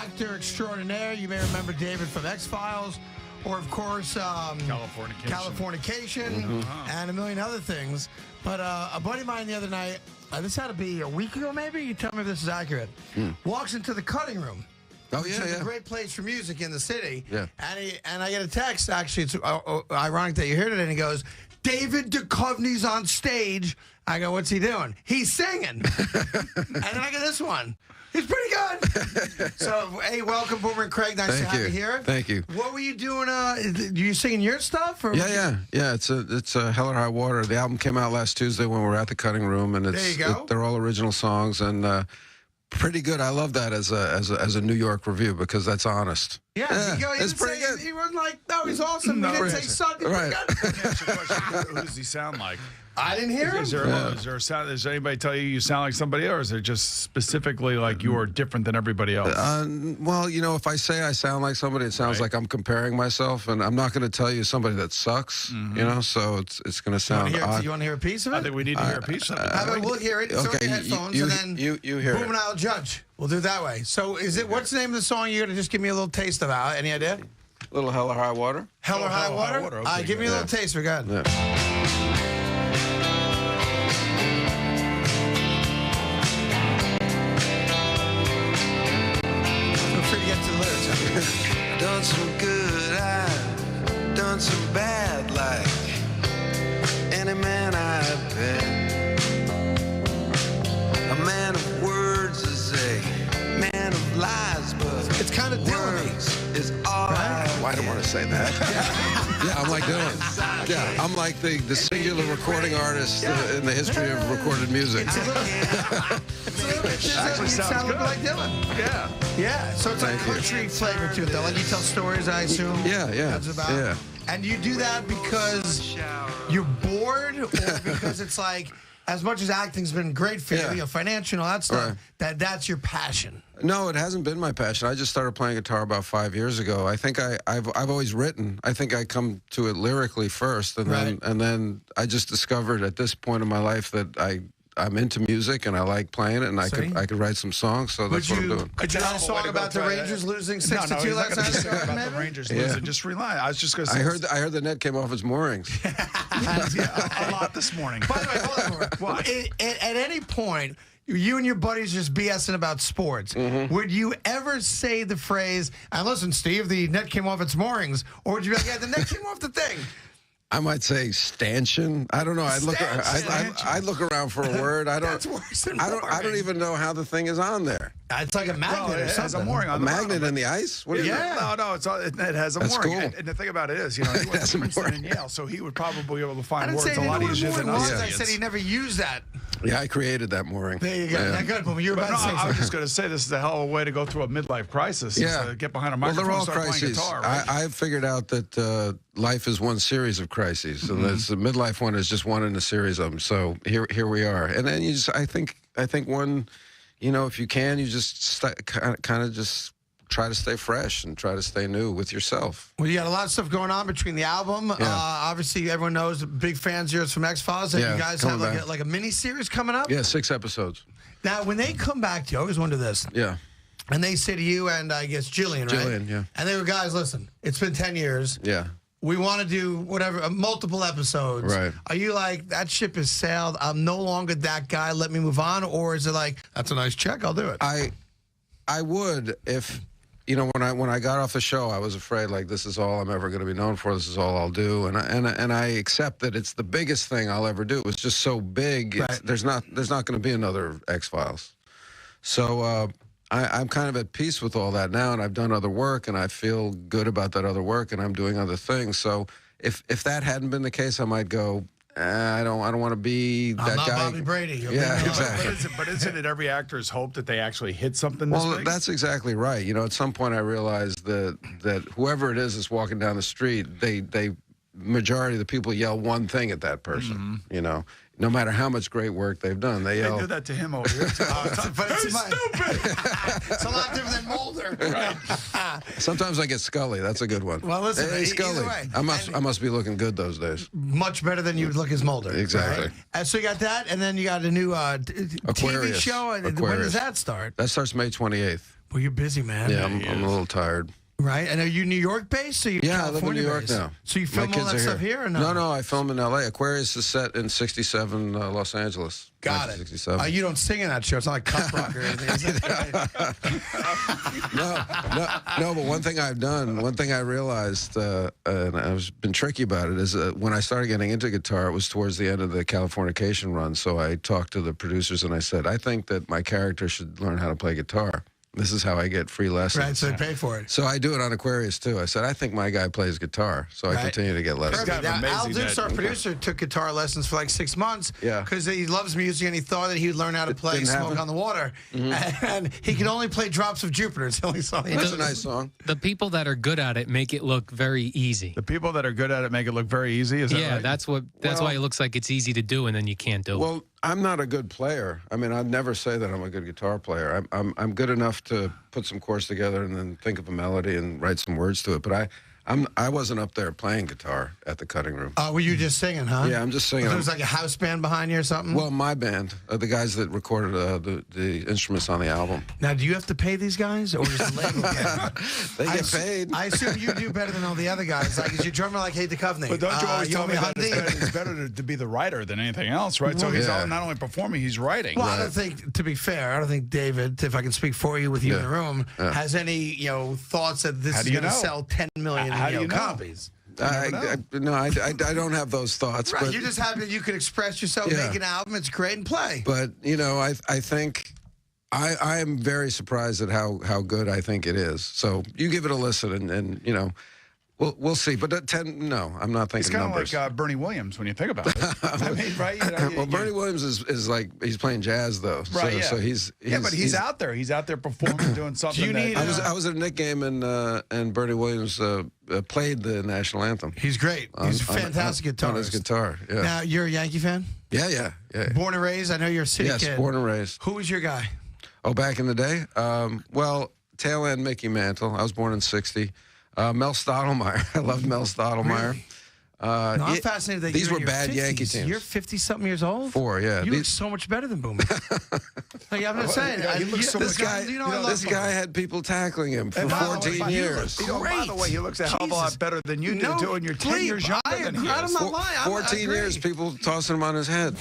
actor extraordinaire. You may remember David from X-Files, or of course, Californication, and a million other things. But a buddy of mine the other night, this had to be a week ago maybe, you tell me if this is accurate, walks into the cutting room. Oh, yeah, It's a great place for music in the city. Yeah. And I get a text, actually, it's ironic that you're here today, and he goes, David Duchovny's on stage. I go, what's he doing? He's singing. And then I get this one. He's pretty good. So, hey, welcome, Boomer and Craig. Nice to have you here. Thank you. What were you doing? You singing your stuff? Or Yeah. It's a Hell or High Water. The album came out last Tuesday when we were at the cutting room, and There you go. they're all original songs and pretty good. I love that as a New York review because that's honest. Yeah, it's pretty good. He wasn't like, no, he's awesome. No, he didn't say something. Right. Who does he sound like? I didn't hear him. Is there a sound? Does anybody tell you sound like somebody else, or is it just specifically like you are different than everybody else? Well, if I say I sound like somebody, it sounds like I'm comparing myself, and I'm not going to tell you somebody that sucks. So it's going to sound odd. You want to hear a piece of it? I think we need to hear a piece of it. How about we'll hear it. It's on your headphones, and then you hear Boom and I'll judge. We'll do it that way. So what's the name of the song you're going to just give me a little taste of? Any idea? Little Hell or High Water. Hell or High Water? Okay, give me a little taste. We're good. Yeah. Done some good, I've done some bad, like any man I've been. A man of words is a man of lies, but it's kind of words is all I don't want to say that. Yeah, I'm like Dylan. Yeah, I'm like the singular recording artist in the history of recorded music. It's a little bit. Actually sounds good. Like Dylan. Yeah. Yeah. So it's like country flavor to it, though. Like you tell stories, I assume. Yeah. That's about. Yeah. And you do that because you're bored, or because it's like, as much as acting's been great for you, financial and all that stuff, that's your passion. No, it hasn't been my passion. I just started playing guitar about 5 years ago. I think I've always written. I think I come to it lyrically first, and then I just discovered at this point in my life that I'm into music and I like playing it, and I could write some songs. So that's what I'm doing. Could you write a song about the Rangers losing 6-2 last night? About the Rangers losing. Just rely. I was just going to say. I heard the net came off its moorings. A lot this morning. By the way, hold on. What? At any point, you and your buddies just BSing about sports. Would you ever say the phrase, and listen, Steve, the net came off its moorings, or would you be like, yeah, the net came off the thing? I might say stanchion. I don't know. I'd look around for a word. That's worse than mooring. I don't even know how the thing is on there. It's like a magnet or something. It has a mooring on A magnet in the ice? What is it? No, it has a That's mooring. cool. And the thing about it is, he went to Princeton and Yale, so he would probably be able to find words a lot easier than us. I said he never used that. Yeah, I created that mooring. There you go. Yeah. Good, but you're about to say something. I was just going to say this is a hell of a way to go through a midlife crisis. Yeah. Get behind a microphone and start playing guitar. Right? I've figured out that life is one series of crises, and the midlife one is just one in a series of them. So here we are. And then I think one, if you can, you just kind of just try to stay fresh and try to stay new with yourself. Well, you got a lot of stuff going on between the album. Obviously, everyone knows big fans of yours from X-Files. And you guys have like a mini-series coming up? Yeah, 6 episodes. Now, when they come back to you, I always wonder this. Yeah. And they say to you and I guess Jillian, right? Jillian, yeah. And they were, guys, listen, it's been 10 years. Yeah. We want to do whatever, multiple episodes. Right. Are you like, that ship has sailed, I'm no longer that guy, let me move on? Or is it like, that's a nice check, I'll do it? I would if... when I got off the show, I was afraid, like, this is all I'm ever going to be known for. This is all I'll do, and I accept that it's the biggest thing I'll ever do. It was just so big. Right. There's not going to be another X-Files. So I'm kind of at peace with all that now, and I've done other work, and I feel good about that other work, and I'm doing other things. So if that hadn't been the case, I might go, I don't want to be that I'm not guy. Bobby Brady. Yeah, exactly. But isn't it every actor's hope that they actually hit something this big? That's exactly right. At some point I realized that whoever it is that's walking down the street, majority of the people yell one thing at that person, no matter how much great work they've done. They yell. They do that to him over here, too. But it's stupid! It's a lot different than Mulder. Right. Sometimes I get Scully. That's a good one. Well, listen, hey, Scully. either way. I must be looking good those days. Much better than you would look as Mulder. Exactly. Right? So you got that, and then you got a new TV show. Aquarius. When does that start? That starts May 28th. Well, you're busy, man. Yeah, I'm a little tired. Right? And are you New York based? Or you Yeah, I live in New York based? now. So you film My all kids that are stuff here or no? No, I film in L.A. Aquarius is set in 67 Los Angeles. Got it. 1967. You don't sing in that show. It's not like Cup Rock or anything. Is it? No, but one thing I realized, and I've been tricky about it, is when I started getting into guitar, it was towards the end of the Californication run. So I talked to the producers and I said, I think that my character should learn how to play guitar. This is how I get free lessons. Right, so they pay for it. So I do it on Aquarius, too. I said, I think my guy plays guitar, so I continue to get lessons. Perfect. Now, Al amazing Dukes, that- our producer, took guitar lessons for like 6 months Yeah. because he loves music and he thought that he would learn how to play didn't Smoke happen. on the Water. And he could only play Drops of Jupiter. It's the only song he That's knows. a nice song. The people that are good at it make it look very easy. The people that are good at it make it look very easy. Is that Yeah, right? that's why it looks like it's easy to do and then you can't do it. Well, I'm not a good player. I mean, I'd never say that I'm a good guitar player. I'm good enough to put some chords together and then think of a melody and write some words to it. But I wasn't up there playing guitar at the cutting room. Were you just singing, huh? Yeah, I'm just singing. There was like a house band behind you or something? Well, my band, the guys that recorded the instruments on the album. Now, do you have to pay these guys or just the label pay? They get paid. I assume you do better than all the other guys. Like, is your drummer like, hey, Duchovny? But don't you always tell owe me that $100? it's better to be the writer than anything else, right? So he's Yeah. not only performing, he's writing. Well, I don't think, to be fair, I don't think David, if I can speak for you with you in the room, has any thoughts that this How is do you going to know? sell 10 million How do you know? copies. I don't have those thoughts. Right, but, you're just happy that you can express yourself, Yeah. make an album, it's great, and play. But, I think I am very surprised at how good I think it is. So you give it a listen and we'll see. But at 10, no, I'm not It's thinking kind of numbers. like Bernie Williams when you think about it. I mean, right? Well, Bernie Williams is like, he's playing jazz, though. Right, so, yeah. so he's but he's out there. He's out there performing, doing something. you need I was at a Knick game and Bernie Williams played the national anthem. He's great. He's a fantastic guitarist. On his guitar, yeah. Now, you're a Yankee fan? Yeah. Born and raised? I know you're a city Yes, kid. born and raised. Who was your guy? Oh, back in the day? Well, tail end Mickey Mantle. I was born in 60. Mel Stottlemyre. I love Mel Stottlemyre. Really? No, I'm fascinated that these you're were in your bad 50s. Yankee teams. You're 50-something years old? 4, yeah. You look so much better than Boomer. Like, I'm just saying. He looks so this much- guy, I love This Boomer. guy had people tackling him for And by the way, 14 years. By the way, he looks a hell of a lot better than you do, too, and you're 10 years younger than he I'm is. not lying. 14 years, people tossing him on his head.